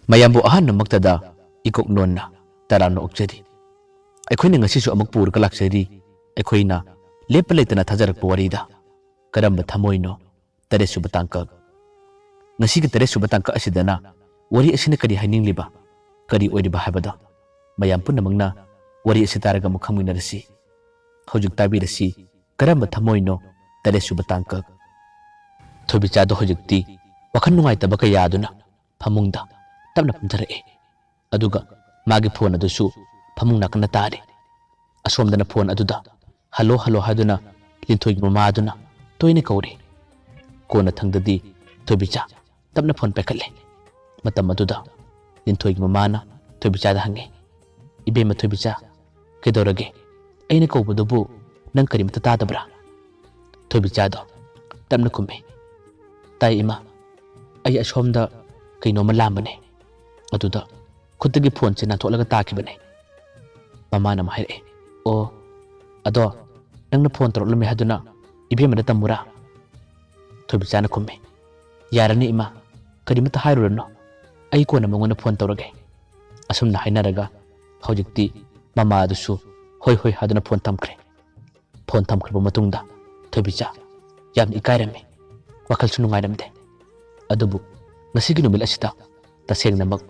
mayambu ahan namaktada ikok nonna tarana okjadi aikoina ngasisu amuk pur kalaksari aikoina lepalaitana thajarakpa warida karamba thamoino tare subatangka ngasi ka tare subatangka asidana wari asina kadi hainingliba kadi oiriba habada mayam punamangna wari asitaraga mukhaminarasi hojik tabirasi karamba thamoino tare subatangka thobichado hojikti wakhan nungai tabaka yaduna phamungda tabna pumtharae aduga magi phone adusu phamung nakna tare asomdana phone aduda halo halo haduna linthoi mama aduna toine kaure kona thangdadi thobicha tabna phone pekhalle matam aduda linthoi mama na thobicha da hange ibe ma thobicha kedorage aina kawbudubu nang karimta tadabra thobicha do tabna kumme tai ima ai asomda kaino malambane aduda khutagi phone chena tholaga takibane mama na mahire o ado nangna phone torolme haduna ibe mana tamura thobichana kumme yarani ima karimata hairurno ai kona mangona phone torage asumna hainaraga hojikti mama adusu hoi hoi haduna phone tamkhre matungda thobicha yamni ikairame wakal sunungairamde adubu ngasigi numil asita tasengnamak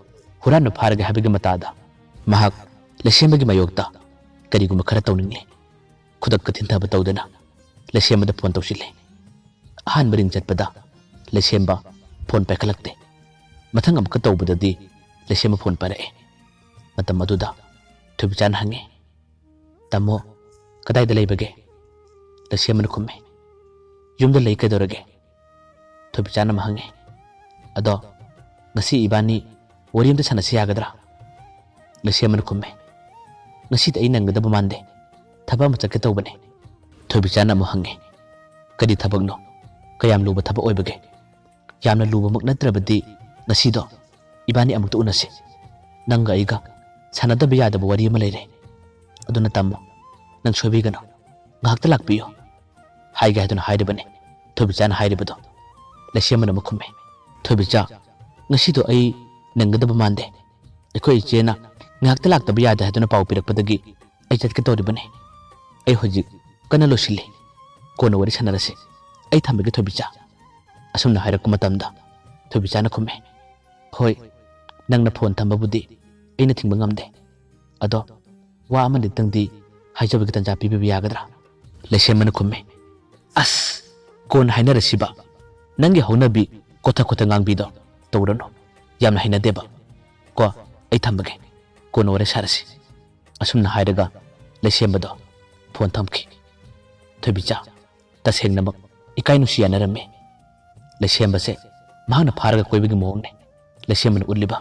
huran pharaga habiga matada mahak lesembagi mayokta kariguma khara tawningle khudak kathinta batawdana lesemada phone tawsile ahan maring chatpada lesemba phone pekhalakte mathang amka tawbadadi lesema phone parae matam aduda thubichan hange tamo kadai da leibage lesemana khumme yumda lei kadorage thubichan ma hange ado ngasi ibani wariamda sanasi yagadra lesemana khumme ngasi ta inangada mande thaba ma chakke tawbane thobichana mo hange kadi thabakno kayam luba thaba oibage yamna luba mak natrabadi ngasi do ibani amukta unase nanga aiga sanada biyada wari ma leire aduna tammo nang sobigano ngakta lakpiyo haiga haduna haidibane thobichana haidibado lesemana mo khumme thobicha ngasi do ai nangada mande ekoi chena ngakta lakta biyada haduna pau pirakpadagi ai chatke tawribane ai hojik kana losile kona wari sanarase ai thambege thobicha asumna hairak matamda thobicha na khumme hoi nangna phone thamba budi aina thingba ngamde ado wa amani tangdi haijabege tanja pibi yagadra lesemana khumme as kon hainarasiba nangi haunabi kotha kotha ngangbi do tawrano yamna hainadeba ko ai thambage kona wari sarasi asumna hairaga lesembado phone thamki thobicha tasengnamak ikai nusiyanarame lesembase mahana pharaga koibigi moongne lesemana ulliba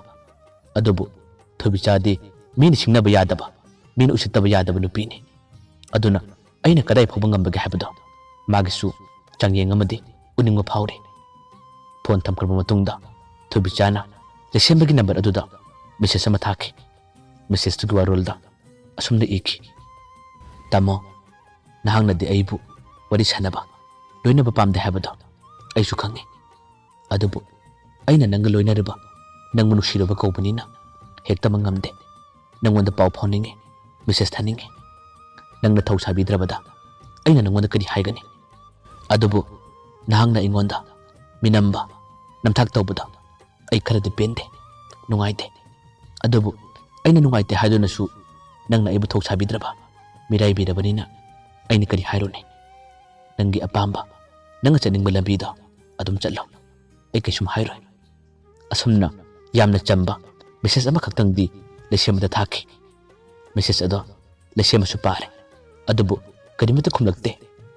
adubu thobicha di mini singnaba yadaba mini usittaba yadaba nupini aduna aina kadai phoba ngambage habado magisu changyeng amadi uningba phawre phone thamkraba matungda thobichana lesembagi number aduda message ama thaki message tu warolda asumna iki tamo nahangna di aibu wari sanaba loina ba pamde habado aisu khange adubu aina nang loina riba nang munusiraba kawbanina hekta mangamde nangonda pau phoninge message thaninge nangna thau sabidrabada aina nangonda kadi haigani adubu nahangna ingonda minamba namthak tawbada ai khara depende nungaite adubu aina nungaite haiduna su nangna aibu thau sabidraba mirai birabanina aina kadi hairone nangi apamba nanga chaning malambido adum challo ai kaisum hairoi asumna yamna chamba message ama khaktangdi lesemada thaki message ado lesema su pare adubu kadimata khumlakte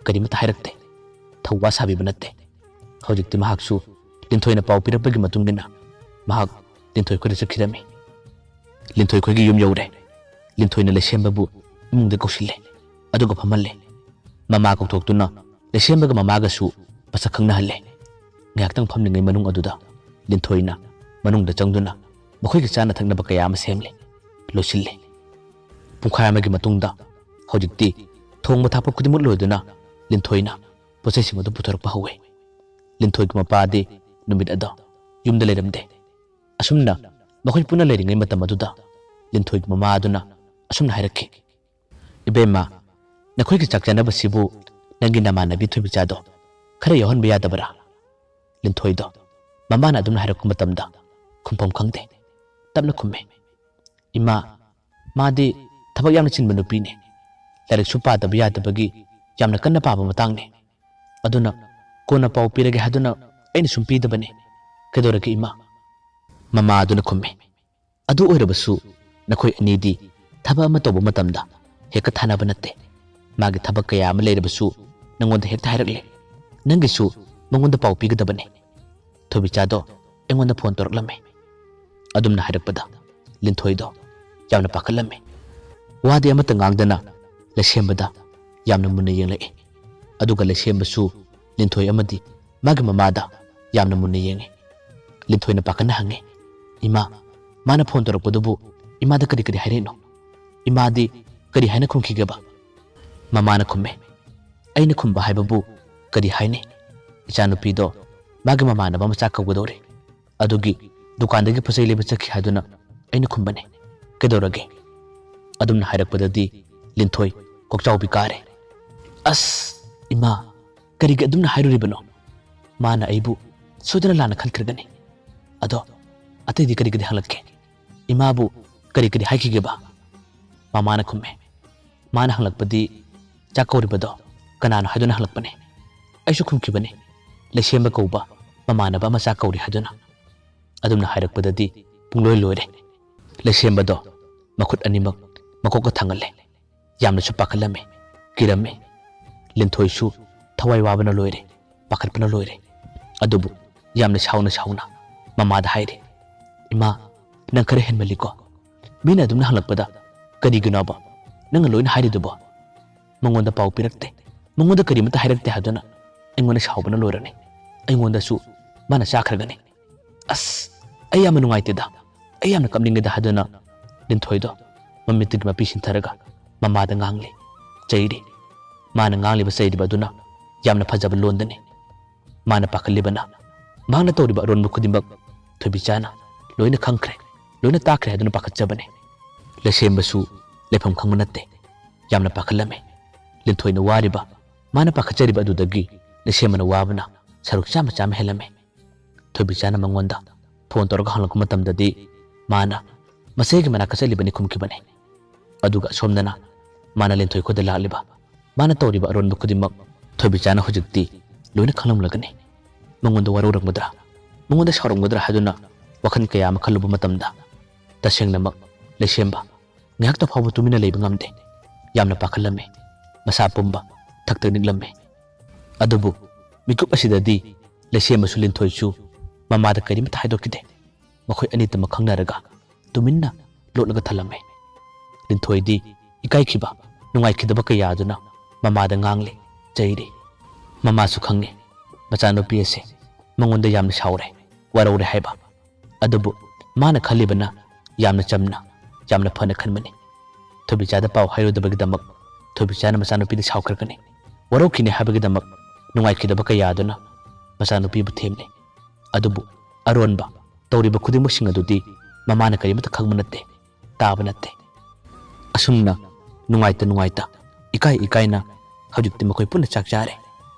kadimata hairakte thawwa sabi banatte hojikti mahaksu linthoi na pau pirapagi matungina mahak linthoi ko resakhirami linthoi ko gi yum yore linthoi na lesemba bu mungde koshile aduga phamalle mama ko thoktuna lesemba ga mama ga su pasakhang na halle ngaktang phamningai manung aduda linthoi na manung da changduna makhoi ga chana thangna ba kaya ma semle losille pungkhaya ma gi matungda hojikti thongba thapa khudimut loiduna linthoi na posesing adu puthor pa howe linthoi ga mapa de numit ada yumda leramde asumna ꯃꯈꯣꯏ ꯄꯨꯟꯅ ꯂꯩꯔꯤꯉꯩ ꯃꯇꯝ ꯑꯗꯨꯗ ꯂꯤꯟꯊꯣꯏꯒꯤ ꯃꯃꯥ ꯑꯗꯨꯅ ꯑꯁꯨꯝꯅ ꯍꯥꯏꯔꯛꯈꯤ, ꯏꯕꯦꯝꯃ, ꯅꯈꯣꯏꯒꯤ ꯆꯥꯛ ꯆꯥꯅꯕꯁꯤꯕꯨ ꯅꯪꯒꯤ ꯅꯃꯥꯟꯅꯕꯤ ꯊꯣꯏꯕꯤꯆꯥꯗꯣ ꯈꯔ ꯌꯥꯎꯍꯟꯕ ꯌꯥꯗꯕꯔꯥ? ꯂꯤꯟꯊꯣꯏꯗꯣ ꯃꯃꯥꯅ ꯑꯗꯨꯝꯅ ꯍꯥꯏꯔꯛꯄ ꯃꯇꯝꯗ ꯈꯨꯝꯐꯝ ꯈꯪꯗꯦ ꯇꯞꯅ ꯈꯨꯝꯃꯦ, ꯏꯃꯥ, ꯃꯥꯗꯤ ꯊꯕꯛ ꯌꯥꯝꯅ ꯆꯤꯟꯕ ꯅꯨꯄꯤꯅꯤ. ꯂꯥꯏꯔꯤꯛꯁꯨ ꯄꯥꯗꯕ ꯌꯥꯗꯕꯒꯤ ꯌꯥꯝꯅ ꯀꯟꯅ ꯄꯥꯕ ꯃꯇꯥꯡꯅꯤ. ꯑꯗꯨꯅ ꯀꯣꯟꯅ ꯄꯥꯎ ꯄꯤꯔꯒꯦ ꯍꯥꯏꯗꯨꯅ ꯑꯩꯅ ꯁꯨꯝ ꯄꯤꯗꯕꯅꯤ. ꯀꯩꯗꯧꯔꯒꯦ ꯏꯃꯥ? ꯃꯃꯥ ꯑꯗꯨꯅ ꯈꯨꯝꯃꯦ, ꯑꯗꯨ ꯑꯣꯏꯔꯕꯁꯨ ꯅꯈꯣꯏ ꯑꯅꯤꯗꯤ ꯊꯕꯛ ꯑꯃ ꯇꯧꯕ ꯃꯇꯝꯗ ꯍꯦꯛꯇ ꯊꯥꯅꯕ ꯅꯠꯇꯦ. ꯃꯥꯒꯤ ꯊꯕꯛ ꯀꯌꯥ ꯑꯃ ꯂꯩꯔꯕꯁꯨ ꯅꯪꯉꯣꯟꯗ ꯍꯦꯛꯇ ꯍꯥꯏꯔꯛꯂꯦ. ꯅꯪꯒꯤꯁꯨ ꯃꯉꯣꯟꯗ ꯄꯥꯎ ꯄꯤꯒꯗꯕꯅꯤ. ꯊꯣꯏꯕꯤꯆꯥꯗꯣ ꯑꯩꯉꯣꯟꯗ ꯐꯣꯟ ꯇꯧꯔꯛꯂꯝꯃꯦ. ꯑꯗꯨꯝꯅ ꯍꯥꯏꯔꯛꯄꯗ ꯂꯤꯟꯊꯣꯏꯗꯣ ꯌꯥꯝꯅ ꯄꯥꯈꯠꯂꯝꯃꯦ. ꯋꯥꯗꯤ ꯑꯃꯠꯇ ꯉꯥꯡꯗꯅ ꯂꯩꯁꯦꯝꯕꯗ ꯌꯥꯝꯅ ꯃꯨꯟꯅ ꯌꯦꯡꯂꯛꯏ. ꯑꯗꯨꯒ ꯂꯩꯁꯦꯝꯕꯁꯨ ꯂꯤꯟꯊꯣꯏ ꯑꯃꯗꯤ ꯃꯥꯒꯤ ꯃꯃꯥꯗ ꯌꯥꯝꯅ ꯃꯨꯟꯅ ꯌꯦꯡꯉꯤ. ꯂꯤꯟꯊꯣꯏꯅ ꯄꯥꯈꯠꯅ ꯍꯪꯉꯤ, ꯏꯃꯥ, ꯃꯥꯅ ꯐꯣꯟ ꯇꯧꯔꯛꯄꯗꯨꯕꯨ ꯏꯃꯥꯗ ꯀꯔꯤ ꯀꯔꯤ ꯍꯥꯏꯔꯛꯏꯅꯣ? ꯏꯃꯥꯗꯤ ꯀꯔꯤ ꯍꯥꯏꯅ ꯈꯨꯝꯈꯤꯒꯦꯕ? ꯃꯃꯥꯅ ꯈꯨꯝꯃꯦ, ꯑꯩꯅ ꯈꯨꯝꯕ ꯍꯥꯏꯕꯕꯨ ꯀꯔꯤ ꯍꯥꯏꯅꯤ? ꯏꯆꯥꯅꯨꯄꯤꯗꯣ ꯃꯥꯒꯤ ꯃꯃꯥꯟꯅꯕ ꯃꯆꯥ ꯀꯧꯒꯗꯧꯔꯦ. ꯑꯗꯨꯒꯤ ꯗꯨꯀꯥꯟꯗꯒꯤ ꯄꯣꯠꯆꯩ ꯂꯩꯕ ꯆꯠꯈꯤ ꯍꯥꯏꯗꯨꯅ ꯑꯩꯅ ꯈꯨꯝꯕꯅꯦ. ꯀꯩꯗꯧꯔꯒꯦ? ꯑꯗꯨꯝꯅ ꯍꯥꯏꯔꯛꯄꯗꯗꯤ ꯂꯤꯟꯊꯣꯏ ꯀꯣꯛꯆꯥꯎꯕꯤ ꯀꯥꯔꯦ. ꯑꯁ ꯏꯃꯥ, ꯀꯔꯤꯒꯤ ꯑꯗꯨꯝꯅ ꯍꯥꯏꯔꯨꯔꯤꯕꯅꯣ? ꯃꯥꯅ ꯑꯩꯕꯨ ꯁꯣꯏꯗꯅ ꯂꯥꯟꯅ ꯈꯟꯈ꯭ꯔꯒꯅꯤ. ꯑꯗꯣ ꯑꯇꯩꯗꯤ ꯀꯔꯤ ꯀꯔꯤ ꯍꯪꯂꯛꯀꯦ? ꯏꯃꯥꯕꯨ ꯀꯔꯤ ꯀꯔꯤ ꯍꯥꯏꯈꯤꯒꯦꯕ? ꯃꯃꯥꯅ ꯈꯨꯝꯃꯦ, ꯃꯥꯅ ꯍꯪꯂꯛꯄꯗꯤ ꯆꯥꯛ ꯀꯧꯔꯤꯕꯗꯣ ꯀꯅꯥꯅꯣ ꯍꯥꯏꯗꯨꯅ ꯍꯪꯂꯛꯄꯅꯦ. ꯑꯩꯁꯨ ꯈꯨꯝꯈꯤꯕꯅꯤ, ꯂꯩꯁꯦꯝꯕ ꯀꯧꯕ ꯃꯃꯥꯟꯅꯕ ꯑꯃ ꯆꯥꯛ ꯀꯧꯔꯤ ꯍꯥꯏꯗꯨꯅ. ꯑꯗꯨꯝꯅ ꯍꯥꯏꯔꯛꯄꯗꯗꯤ ꯄꯨꯡꯂꯣꯏ ꯂꯣꯏꯔꯦ. ꯂꯩꯁꯦꯝꯕꯗꯣ ꯃꯈꯨꯠ ꯑꯅꯤꯃꯛ ꯃꯀꯣꯛꯇ ꯊꯥꯡꯒꯠꯂꯦ. ꯌꯥꯝꯅꯁꯨ ꯄꯥꯈꯠꯂꯝꯃꯦ, ꯀꯤꯔꯝꯃꯦ. ꯂꯤꯟꯊꯣꯏꯁꯨ ꯊꯋꯥꯏ ꯋꯥꯕꯅ ꯂꯣꯏꯔꯦ, ꯄꯥꯈꯠꯄꯅ ꯂꯣꯏꯔꯦ. ꯑꯗꯨꯕꯨ ꯌꯥꯝꯅ ꯁꯥꯎꯅ ꯃꯃꯥꯗ ꯍꯥꯏꯔꯤ, ꯏꯃꯥ, ꯅꯪ ꯈꯔ ꯍꯦꯟꯃꯜꯂꯤꯀꯣ. ꯃꯤꯅ ꯑꯗꯨꯝꯅ ꯍꯪꯂꯛꯄꯗ ꯀꯔꯤꯒꯤꯅꯣꯕ ꯅꯪꯅ ꯂꯣꯏꯅ ꯍꯥꯏꯔꯤꯗꯨꯕꯣ? ꯃꯉꯣꯟꯗ ꯄꯥꯎ ꯄꯤꯔꯛꯇꯦ, ꯃꯉꯣꯟꯗ ꯀꯔꯤꯃꯠꯇ ꯍꯥꯏꯔꯛꯇꯦ ꯍꯥꯏꯗꯨꯅ ꯑꯩꯉꯣꯟꯗ ꯁꯥꯎꯕꯅ ꯂꯣꯏꯔꯅꯤ. ꯑꯩꯉꯣꯟꯗꯁꯨ ꯃꯥꯅ ꯆꯥꯈ꯭ꯔꯒꯅꯤ. ꯑꯁ, ꯑꯩ ꯌꯥꯝꯅ ꯅꯨꯡꯉꯥꯏꯇꯦꯗ, ꯑꯩ ꯌꯥꯝꯅ ꯀꯞꯅꯤꯡꯉꯦꯗ ꯍꯥꯏꯗꯨꯅ ꯂꯤꯟꯊꯣꯏꯗꯣ ꯃꯃꯤꯠꯇꯒꯤ ꯃꯄꯤ ꯁꯤꯟꯊꯔꯒ ꯃꯃꯥꯗ ꯉꯥꯡꯂꯤ, ꯆꯩꯔꯤ. ꯃꯥꯅ ꯉꯥꯡꯂꯤꯕ ꯆꯩꯔꯤꯕ ꯑꯗꯨꯅ ꯌꯥꯝꯅ ꯐꯖꯕ ꯂꯣꯟꯗꯅꯤ. ꯃꯥꯅ ꯄꯥꯈꯠꯂꯤꯕꯅ ꯃꯍꯥꯛꯅ ꯇꯧꯔꯤꯕ ꯑꯔꯣꯟꯕ ꯈꯨꯗꯤꯡꯃꯛ ꯊꯣꯏꯕꯤꯆꯥꯅ ꯂꯣꯏꯅ ꯈꯪꯈ꯭ꯔꯦ, ꯂꯣꯏꯅ ꯇꯥꯈ꯭ꯔꯦ ꯍꯥꯏꯗꯨꯅ ꯄꯥꯈꯠꯆꯕꯅꯤ. ꯂꯩꯁꯦꯝꯕꯁꯨ ꯂꯩꯐꯝ ꯈꯪꯕ ꯅꯠꯇꯦ, ꯌꯥꯝꯅ ꯄꯥꯈꯠꯂꯝꯃꯦ. ꯂꯤꯟꯊꯣꯏꯅ ꯋꯥꯔꯤꯕ, ꯃꯥꯅ ꯄꯥꯈꯠꯆꯔꯤꯕ ꯑꯗꯨꯗꯒꯤ ꯂꯩꯁꯦꯝꯕꯅ ꯋꯥꯕꯅ ꯁꯔꯨꯛ ꯆꯥꯝꯃ ꯍꯦꯜꯂꯝꯃꯦ. ꯊꯣꯏꯕꯤꯆꯥꯅ ꯃꯉꯣꯟꯗ ꯐꯣꯟ ꯇꯧꯔꯒ ꯍꯪꯂꯛꯄ ꯃꯇꯝꯗꯗꯤ ꯃꯥꯅ ꯃꯆꯦꯒꯤ ꯃꯅꯥꯛꯇ ꯆꯠꯂꯤꯕꯅꯤ ꯈꯨꯝꯈꯤꯕꯅꯤ. ꯑꯗꯨꯒ ꯑꯁꯣꯝꯗꯅ ꯃꯥꯅ ꯂꯤꯟꯊꯣꯏ ꯈꯨꯗ ꯂꯥꯛꯂꯤꯕ, ꯃꯥꯅ ꯇꯧꯔꯤꯕ ꯑꯔꯣꯟꯕ ꯈꯨꯗꯤꯡꯃꯛ ꯊꯣꯏꯕꯤꯆꯥꯅ ꯍꯧꯖꯤꯛꯇꯤ ꯂꯣꯏꯅ ꯈꯪꯂꯝꯂꯒꯅꯤ. ꯃꯉꯣꯟꯗ ꯋꯥꯔꯧꯔꯝꯒꯗ꯭ꯔꯥ, ꯃꯉꯣꯟꯗ ꯁꯥꯎꯔꯝꯒꯗ꯭ꯔꯥ ꯍꯥꯏꯗꯨꯅ ꯋꯥꯈꯜ ꯀꯌꯥ ꯑꯃ ꯈꯜꯂꯨꯕ ꯃꯇꯝꯗ ꯇꯁꯦꯡꯅꯃꯛ ꯂꯩꯁꯦꯝꯕ ꯉꯥꯏꯍꯥꯛꯇ ꯐꯥꯎꯕ ꯇꯨꯃꯤꯟꯅ ꯂꯩꯕ ꯉꯝꯗꯦ. ꯌꯥꯝꯅ ꯄꯥꯈꯠꯂꯝꯃꯦ, ꯃꯁꯥ ꯄꯨꯝꯕ ꯊꯛꯇ ꯅꯤꯛꯂꯝꯃꯦ. ꯑꯗꯨꯕꯨ ꯃꯤꯀꯨꯞ ꯑꯁꯤꯗꯗꯤ ꯂꯩꯁꯦꯝꯕꯁꯨ ꯂꯤꯟꯊꯣꯏꯁꯨ ꯃꯃꯥꯗ ꯀꯔꯤꯃꯠꯇ ꯍꯥꯏꯗꯣꯛꯈꯤꯗꯦ. ꯃꯈꯣꯏ ꯑꯅꯤꯇꯃꯛ ꯈꯪꯅꯔꯒ ꯇꯨꯃꯤꯟꯅ ꯂꯣꯠꯂꯒ ꯊꯜꯂꯝꯃꯦ. ꯂꯤꯟꯊꯣꯏꯗꯤ ꯏꯀꯥꯏꯈꯤꯕ, ꯅꯨꯡꯉꯥꯏꯈꯤꯗꯕ ꯀꯌꯥ ꯑꯗꯨꯅ ꯃꯃꯥꯗ ꯉꯥꯡꯂꯤ, ꯆꯩꯔꯤ. ꯃꯃꯥꯁꯨ ꯈꯪꯉꯤ ꯃꯆꯥꯅꯨꯄꯤ ꯑꯁꯤ ꯃꯉꯣꯟꯗ ꯌꯥꯝꯅ ꯁꯥꯎꯔꯦ, ꯋꯥꯔꯧꯔꯦ ꯍꯥꯏꯕ. ꯑꯗꯨꯕꯨ ꯃꯥꯅ ꯈꯜꯂꯤꯕꯅ ꯌꯥꯝꯅ ꯆꯝꯅ, ꯌꯥꯝꯅ ꯐꯅ ꯈꯟꯕꯅꯤ. ꯊꯣꯏꯕꯤꯆꯥꯗ ꯄꯥꯎ ꯍꯥꯏꯔꯨꯗꯕꯒꯤꯗꯃꯛ ꯊꯣꯏꯕꯤꯆꯥꯅ ꯃꯆꯥꯅꯨꯄꯤꯗ ꯁꯥꯎꯈ꯭ꯔꯒꯅꯤ. ꯋꯥꯔꯧꯈꯤꯅꯤ ꯍꯥꯏꯕꯒꯤꯗꯃꯛ ꯅꯨꯡꯉꯥꯏꯈꯤꯗꯕ ꯀꯌꯥ ꯑꯗꯨꯅ ꯃꯆꯥꯅꯨꯄꯤꯕꯨ ꯊꯦꯝꯂꯤ. ꯑꯗꯨꯕꯨ ꯑꯔꯣꯟꯕ ꯇꯧꯔꯤꯕ ꯈꯨꯗꯤꯡꯃꯛꯁꯤꯡ ꯑꯗꯨꯗꯤ ꯃꯃꯥꯅ ꯀꯔꯤꯃꯠꯇ ꯈꯪꯕ ꯅꯠꯇꯦ, ꯇꯥꯕ ꯅꯠꯇꯦ. ꯑꯁꯨꯝꯅ ꯅꯨꯡꯉꯥꯏꯇ ꯏꯀꯥꯏꯅ ꯍꯧꯖꯤꯛꯇꯤ ꯃꯈꯣꯏ ꯄꯨꯟꯅ ꯆꯥꯛ ꯆꯥꯔꯦ.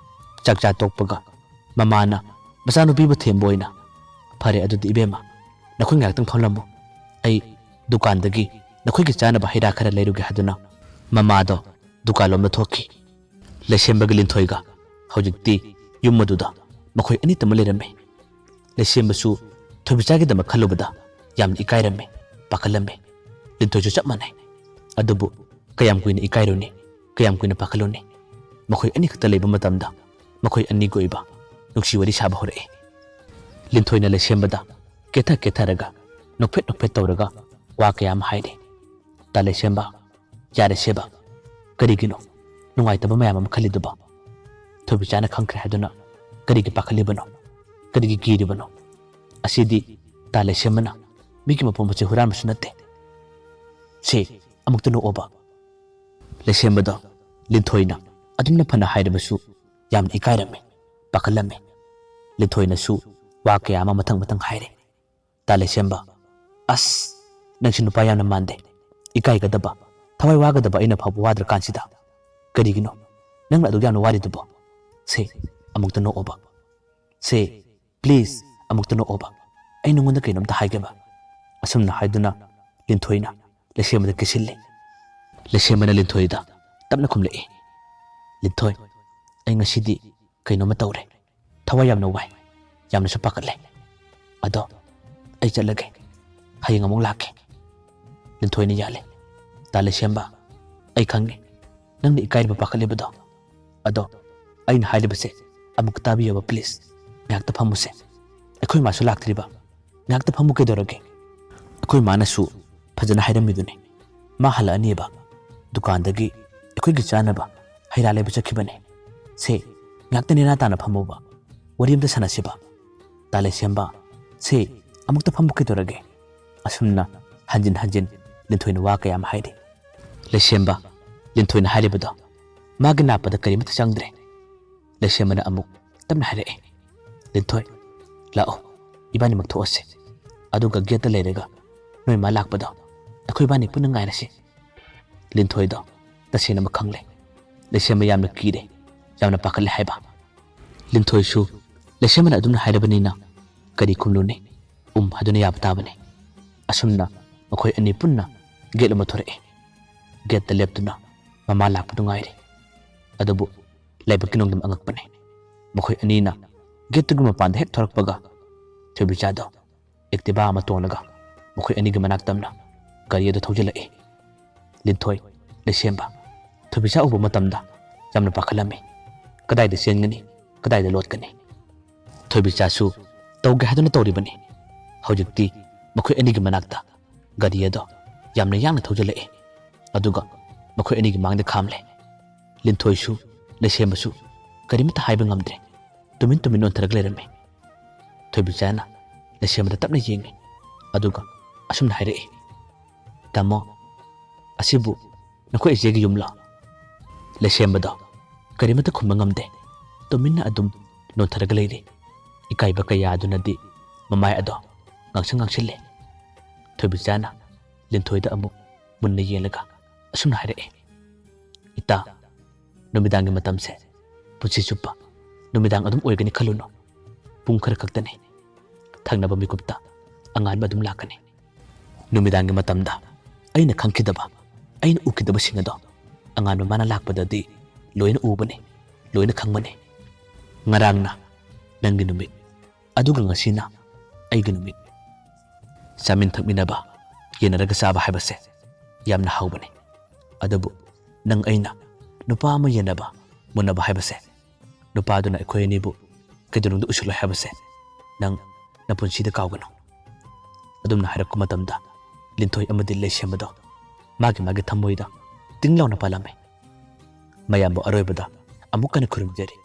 ꯆꯥꯛ ꯆꯥ ꯇꯣꯛꯄꯒ ꯃꯃꯥꯅ ꯃꯆꯥꯅꯨꯄꯤꯕꯨ ꯊꯦꯝꯕ ꯑꯣꯏꯅ, ꯐꯔꯦ ꯑꯗꯨꯗꯤ ꯏꯕꯦꯝꯃ, ꯅꯈꯣꯏ ꯉꯥꯏꯍꯥꯛꯇꯪ ꯐꯝꯂꯝꯃꯨ, ꯑꯩ ꯗꯨꯀꯥꯟꯗꯒꯤ ꯅꯈꯣꯏꯒꯤ ꯆꯥꯅꯕ ꯍꯩꯔꯥ ꯈꯔ ꯂꯩꯔꯨꯒꯦ ꯍꯥꯏꯗꯨꯅ ꯃꯃꯥꯗꯣ ꯗꯨꯀꯥꯟꯂꯣꯝꯗ ꯊꯣꯛꯈꯤ. ꯂꯩꯁꯦꯝꯕꯒ ꯂꯤꯟꯊꯣꯏꯒ ꯍꯧꯖꯤꯛꯇꯤ ꯌꯨꯝ ꯑꯗꯨꯗ ꯃꯈꯣꯏ ꯑꯅꯤꯇꯃꯛ ꯂꯩꯔꯝꯃꯦ. ꯂꯩꯁꯦꯝꯕꯁꯨ ꯊꯣꯏꯕꯤꯆꯥꯒꯤꯗꯃꯛ ꯈꯜꯂꯨꯕꯗ ꯌꯥꯝꯅ ꯏꯀꯥꯏꯔꯝꯃꯦ, ꯄꯥꯈꯠꯂꯝꯃꯦ. ꯂꯤꯟꯊꯣꯏꯁꯨ ꯆꯞ ꯃꯥꯟꯅꯩ. ꯑꯗꯨꯕꯨ ꯀꯌꯥꯝ ꯀꯨꯏꯅ ꯏꯀꯥꯏꯔꯨꯅꯤ, ꯀꯌꯥꯝ ꯀꯨꯏꯅ ꯄꯥꯈꯠꯂꯨꯅꯤ? ꯃꯈꯣꯏ ꯑꯅꯤꯈꯛꯇ ꯂꯩꯕ ꯃꯇꯝꯗ ꯃꯈꯣꯏ ꯑꯅꯤꯒꯤ ꯑꯣꯏꯕ ꯅꯨꯡꯁꯤ ꯋꯥꯔꯤ ꯁꯥꯕ ꯍꯧꯔꯛꯏ. ꯂꯤꯟꯊꯣꯏꯅ ꯂꯩꯁꯦꯝꯕꯗ ꯀꯦꯊꯔꯒ ꯅꯣꯛꯐꯦꯠ ꯇꯧꯔꯒ ꯋꯥ ꯀꯌꯥ ꯑꯃ ꯍꯥꯏꯔꯤ. ꯇꯥ ꯂꯩꯁꯦꯝꯕ, ꯌꯥꯔꯦꯁꯦꯕ, ꯀꯔꯤꯒꯤꯅꯣ ꯅꯨꯡꯉꯥꯏꯇꯕ ꯃꯌꯥꯝ ꯑꯃ ꯈꯜꯂꯤꯗꯨꯕ? ꯊꯣꯏꯕꯤꯆꯥꯅ ꯈꯪꯈ꯭ꯔꯦ ꯍꯥꯏꯗꯨꯅ ꯀꯔꯤꯒꯤ ꯄꯥꯈꯠꯂꯤꯕꯅꯣ, ꯀꯔꯤꯒꯤ ꯀꯤꯔꯤꯕꯅꯣ? ꯑꯁꯤꯗꯤ ꯇꯥ ꯂꯩꯁꯦꯝꯕꯅ ꯃꯤꯒꯤ ꯃꯄꯣꯠ ꯃꯆꯩ ꯍꯨꯔꯥꯟꯕꯁꯨ ꯅꯠꯇꯦ. ꯁꯤ ꯑꯃꯨꯛꯇ ꯅꯣꯛꯑꯣꯕ. ꯂꯩꯁꯦꯝꯕꯗꯣ ꯂꯤꯟꯊꯣꯏꯅ ꯑꯗꯨꯝꯅ ꯐꯅ ꯍꯥꯏꯔꯕꯁꯨ ꯌꯥꯝꯅ ꯏꯀꯥꯏꯔꯝꯃꯦ, ꯄꯥꯈꯠꯂꯝꯃꯦ. ꯂꯤꯟꯊꯣꯏꯅꯁꯨ ꯋꯥ ꯀꯌꯥ ꯑꯃ ꯃꯊꯪ ꯍꯥꯏꯔꯦ. ꯇꯥ ꯂꯩꯁꯦꯝꯕ, ꯑꯁ ꯅꯪꯁꯤ ꯅꯨꯄꯥ ꯌꯥꯝꯅ ꯃꯥꯟꯗꯦ ꯏꯀꯥꯏꯒꯗꯕ ꯊꯋꯥꯏ ꯋꯥꯒꯗꯕ ꯑꯩꯅ ꯐꯥꯎꯕ ꯋꯥꯗ꯭ꯔꯀꯥꯟꯁꯤꯗ ꯀꯔꯤꯒꯤꯅꯣ ꯅꯪꯅ ꯑꯗꯨꯛ ꯌꯥꯝꯅ ꯋꯥꯔꯤꯗꯨꯕꯣ ꯁꯦ ꯑꯃꯨꯛꯇ ꯅꯣꯛꯑꯣꯕ ꯁꯦ ꯄ꯭ꯂꯤꯖ ꯑꯃꯨꯛꯇ ꯅꯣꯛꯑꯣꯕ ꯑꯩ ꯅꯉꯣꯟꯗ ꯀꯩꯅꯣꯝꯇ ꯍꯥꯏꯒꯦꯕ ꯑꯁꯨꯝꯅ ꯍꯥꯏꯗꯨꯅ ꯂꯤꯟꯊꯣꯏꯅ ꯂꯩꯁꯦꯝꯕꯗ ꯀꯤꯁꯤꯜꯂꯦ ꯂꯩꯁꯦꯝꯕꯅ ꯂꯤꯟꯊꯣꯏꯗ ꯇꯞꯅ ꯈꯨꯝꯂꯛꯏ ꯂꯤꯟꯊꯣꯏ ꯑꯩ ꯉꯁꯤꯗꯤ ꯀꯩꯅꯣꯝꯃ ꯇꯧꯔꯦ ꯊꯋꯥꯏ ꯌꯥꯝꯅ ꯋꯥꯏ ꯌꯥꯝꯅꯁꯨ ꯄꯥꯈꯠꯂꯦ ꯑꯗꯣ ꯑꯩ ꯆꯠꯂꯒꯦ ꯍꯌꯦꯡ ꯑꯃꯨꯛ ꯂꯥꯛꯀꯦ ꯂꯤꯟꯊꯣꯏꯅ ꯌꯥꯜꯂꯦ ꯇꯥ ꯂꯩꯁꯦꯝꯕ ꯑꯩ ꯈꯪꯉꯦ ꯅꯪꯅ ꯏꯀꯥꯏꯔꯤꯕ ꯄꯥꯈꯠꯂꯤꯕꯗꯣ ꯑꯗꯣ ꯑꯩꯅ ꯍꯥꯏꯔꯤꯕꯁꯦ ꯑꯃꯨꯛ ꯇꯥꯕꯤꯌꯣꯕ ꯄ꯭ꯂꯤꯖ ꯉꯥꯏꯍꯥꯛꯇ ꯐꯝꯃꯨꯁꯦ ꯑꯩꯈꯣꯏ ꯃꯥꯁꯨ ꯂꯥꯛꯇ꯭ꯔꯤꯕ ꯉꯥꯏꯍꯥꯛꯇ ꯐꯝꯃꯨ ꯀꯩꯗꯧꯔꯒꯦ ꯑꯩꯈꯣꯏ ꯃꯥꯅꯁꯨ ꯐꯖꯅ ꯍꯥꯏꯔꯝꯃꯤꯗꯨꯅꯤ ꯃꯥ ꯍꯜꯂꯛꯑꯅꯤꯕ ꯗꯨꯀꯥꯟꯗꯒꯤ ꯑꯩꯈꯣꯏꯒꯤ ꯆꯥꯅꯕ ꯍꯩꯔꯥ ꯂꯩꯕ ꯆꯠꯈꯤꯕꯅꯦ ꯁꯦ ꯉꯥꯏꯍꯥꯛꯇ ꯅꯦꯅꯥ ꯇꯥꯅ ꯐꯝꯃꯨꯕ ꯋꯥꯔꯤ ꯑꯝꯇ ꯁꯥꯟꯅꯁꯤꯕ ꯇꯥ ꯂꯩꯁꯦꯝꯕ ꯁꯦ ꯑꯃꯨꯛꯇ ꯐꯝꯃꯨ ꯀꯩꯗꯧꯔꯒꯦ ꯑꯁꯨꯝꯅ ꯍꯟꯖꯤꯟ ꯍꯟꯖꯤन ꯂꯤꯟꯊꯣꯏꯅ ꯋꯥ ꯀꯌꯥꯝ ꯍꯥꯏꯔꯤ ꯂꯩꯁꯦꯝꯕ ꯂꯤꯟꯊꯣꯏꯅ ꯍꯥꯏꯔꯤꯕꯗꯣ ꯃꯥꯒꯤ ꯅꯥꯞꯄꯗ ꯀꯔꯤꯃꯠꯇ ꯆꯪꯗ꯭ꯔꯦ ꯂꯩꯁꯦꯝꯕꯅ ꯑꯃꯨꯛ ꯇꯞꯅ ꯍꯥꯏꯔꯛꯑꯦ ꯂꯤꯟꯊꯣꯏ ꯂꯥꯛꯑꯣ ꯏꯕꯥꯅꯤꯃꯛ ꯊꯣꯛꯑꯁꯤ ꯑꯗꯨꯒ ꯒꯦꯠꯇ ꯂꯩꯔꯒ ꯅꯣꯏ ꯃꯥ ꯂꯥꯛꯄꯗꯣ ꯑꯩꯈꯣꯏ ꯏꯕꯥꯅꯤ ꯄꯨꯟꯅ ꯉꯥꯏꯔꯁꯤ ꯂꯤꯟꯊꯣꯏꯗꯣ ꯇꯁꯦꯡꯅꯃꯛ ꯈꯪꯂꯦ ꯂꯩꯁꯦꯝꯕ ꯌꯥꯝꯅ ꯀꯤꯔꯦ ꯌꯥꯝꯅ ꯄꯥꯈꯠꯂꯦ ꯍꯥꯏꯕ ꯂꯤꯟꯊꯣꯏꯁꯨ ꯂꯩꯁꯦꯝꯕꯅ ꯑꯗꯨꯝꯅ ꯍꯥꯏꯔꯕꯅꯤꯅ ꯀꯔꯤ ꯈꯨꯝꯂꯨꯅꯤ ꯍꯥꯏꯗꯨꯅ ꯌꯥꯕ ꯇꯥꯕꯅꯤ ꯑꯁꯨꯝꯅ ꯃꯈꯣꯏ ꯑꯅꯤ ꯄꯨꯟꯅ ꯒꯦꯠ ꯑꯃ ꯊꯣꯔꯛꯑꯦ ꯒꯦꯠꯇ ꯂꯦꯞꯇꯨꯅ ꯃꯃꯥ ꯂꯥꯛꯄꯗꯨ ꯉꯥꯏꯔꯤ ꯑꯗꯨꯕꯨ ꯂꯥꯏꯕꯛꯀꯤ ꯅꯣꯡꯗꯝ ꯑꯉꯛꯄꯅꯤ ꯃꯈꯣꯏ ꯑꯅꯤꯅ ꯒꯦꯠꯇꯨꯒꯤ ꯃꯄꯥꯟꯗ ꯍꯦꯛ ꯊꯣꯔꯛꯄꯒ ꯊꯣꯏꯕꯤꯆꯥꯗꯣ ꯑꯦꯛꯇꯤꯚꯥ ꯑꯃ ꯇꯣꯡꯂꯒ ꯃꯈꯣꯏ ꯑꯅꯤꯒꯤ ꯃꯅꯥꯛ ꯇꯝꯅ ꯒꯥꯔꯤ ꯑꯗꯨ ꯊꯧꯖꯤꯜꯂꯛꯏ ꯂꯤꯟꯊꯣꯏ ꯂꯩꯁꯦꯝꯕ ꯊꯣꯏꯕꯤꯆꯥ ꯎꯕ ꯃꯇꯝꯗ ꯌꯥꯝꯅ ꯄꯥꯈꯠꯂꯝꯃꯤ ꯀꯗꯥꯏꯗ ꯆꯦꯟꯒꯅꯤ ꯀꯗꯥꯏꯗ ꯂꯣꯠꯀꯅꯤ ꯊꯣꯏꯕꯤꯆꯥꯁꯨ ꯇꯧꯒꯦ ꯍꯥꯏꯗꯨꯅ ꯇꯧꯔꯤꯕꯅꯤ ꯍꯧꯖꯤꯛꯇꯤ ꯃꯈꯣꯏ ꯑꯅꯤꯒꯤ ꯃꯅꯥꯛꯇ ꯒꯥꯔꯤ ꯑꯗꯣ ꯌꯥꯝꯅ ꯌꯥꯡꯅ ꯊꯧꯖꯤꯜꯂꯛꯏ ꯑꯗꯨꯒ ꯃꯈꯣꯏ ꯑꯅꯤꯒꯤ ꯃꯥꯡꯗ ꯈꯥꯝꯂꯦ ꯂꯤꯟꯊꯣꯏꯁꯨ ꯂꯩꯁꯦꯝꯕꯁꯨ ꯀꯔꯤꯃꯠꯇ ꯍꯥꯏꯕ ꯉꯝꯗ꯭ꯔꯦ ꯇꯨꯃꯤꯟ ꯇꯨꯃꯤꯟ ꯑꯣꯟꯊꯔꯒ ꯂꯩꯔꯝꯃꯤ ꯊꯣꯏꯕꯤꯆꯥꯅ ꯂꯩꯁꯦꯝꯕꯗ ꯇꯞꯅ ꯌꯦꯡꯉꯤ ꯑꯗꯨꯒ ꯑꯁꯨꯝꯅ ꯍꯥꯏꯔꯛꯏ ꯇꯥꯃꯣ ꯑꯁꯤꯕꯨ ꯅꯈꯣꯏ ꯏꯆꯦꯒꯤ ꯌꯨꯝꯂꯣ ꯂꯩꯁꯦꯝꯕꯗꯣ ꯀꯔꯤꯃꯠꯇ ꯈꯨꯝꯕ ꯉꯝꯗꯦ ꯇꯨꯃꯤꯟꯅ ꯑꯗꯨꯝ ꯅꯣꯟꯊꯔꯒ ꯂꯩꯔꯤ ꯏꯀꯥꯏꯕ ꯀꯌꯥ ꯑꯗꯨꯅꯗꯤ ꯃꯃꯥꯏ ꯑꯗꯣ ꯉꯥꯡꯁꯤꯜꯂꯦ ꯊꯣꯏꯕꯤꯆꯥꯅ ꯂꯤꯟꯊꯣꯏꯗ ꯑꯃꯨꯛ ꯃꯨꯟꯅ ꯌꯦꯡꯂꯒ ꯑꯁꯨꯝꯅ ꯍꯥꯏꯔꯛꯑꯦ ꯏꯇꯥ ꯅꯨꯃꯤꯗꯥꯡꯒꯤ ꯃꯇꯝꯁꯦ ꯄꯨꯟꯁꯤ ꯆꯨꯞꯄ ꯅꯨꯃꯤꯗꯥꯡ ꯑꯗꯨꯝ ꯑꯣꯏꯒꯅꯤ ꯈꯜꯂꯨꯅꯨ ꯄꯨꯡ ꯈꯔ ꯈꯛꯇꯅꯤ ꯊꯪꯅꯕ ꯃꯤꯀꯨꯞꯇ ꯑꯉꯥꯟꯕ ꯑꯗꯨꯝ ꯂꯥꯛꯀꯅꯤ ꯅꯨꯃꯤꯗꯥꯡꯒꯤ ꯃꯇꯝꯗ ꯑꯩꯅ ꯈꯪꯈꯤꯗꯕ ꯑꯩꯅ ꯎꯈꯤꯗꯕꯁꯤꯡ ꯑꯗꯣ ꯑꯉꯥꯟꯕ ꯃꯥꯅ ꯂꯥꯛꯄꯗꯗꯤ ꯂꯣꯏꯅ ꯎꯕꯅꯤ ꯂꯣꯏꯅ ꯈꯪꯕꯅꯤ ꯉꯔꯥꯡꯅ ꯅꯪꯒꯤ ꯅꯨꯃꯤꯠ ꯑꯗꯨꯒ ꯉꯁꯤꯅ ꯑꯩꯒꯤ ꯅꯨꯃꯤꯠ ꯆꯥꯃꯤꯟ ꯊꯛꯃꯤꯟꯅꯕ ꯌꯦꯟꯅꯔꯒ ꯆꯥꯕ ꯍꯥꯏꯕꯁꯦ ꯌꯥꯝꯅ ꯍꯥꯎꯕꯅꯤ ꯑꯗꯨꯕꯨ ꯅꯪ ꯑꯩꯅ ꯅꯨꯄꯥ ꯑꯃ ꯌꯦꯟꯅꯕ ꯃꯨꯟꯅꯕ ꯍꯥꯏꯕꯁꯦ ꯅꯨꯄꯥꯗꯨꯅ ꯑꯩꯈꯣꯏ ꯑꯅꯤꯕꯨ ꯀꯩꯗꯧꯅꯨꯡꯗ ꯎꯁꯤꯜꯂꯣꯏ ꯍꯥꯏꯕꯁꯦ ꯅꯪ ꯅꯄꯨꯟꯁꯤꯗ ꯀꯥꯎꯒꯅꯨ ꯑꯗꯨꯝꯅ ꯍꯥꯏꯔꯛꯄ ꯃꯇꯝꯗ ꯂꯤꯟꯊꯣꯏ ꯑꯃꯗꯤ ꯂꯩꯁꯦꯝꯕꯗꯣ ꯃꯥꯒꯤ ꯊꯃꯣꯏꯗ ꯇꯤꯡ ꯂꯥꯎꯅ ꯄꯥꯜꯂꯝꯃꯤ ꯃꯌꯥꯝꯕꯨ ꯑꯔꯣꯏꯕꯗ ꯑꯃꯨꯛ ꯍꯟꯅ ꯈꯨꯔꯨꯝꯖꯔꯤ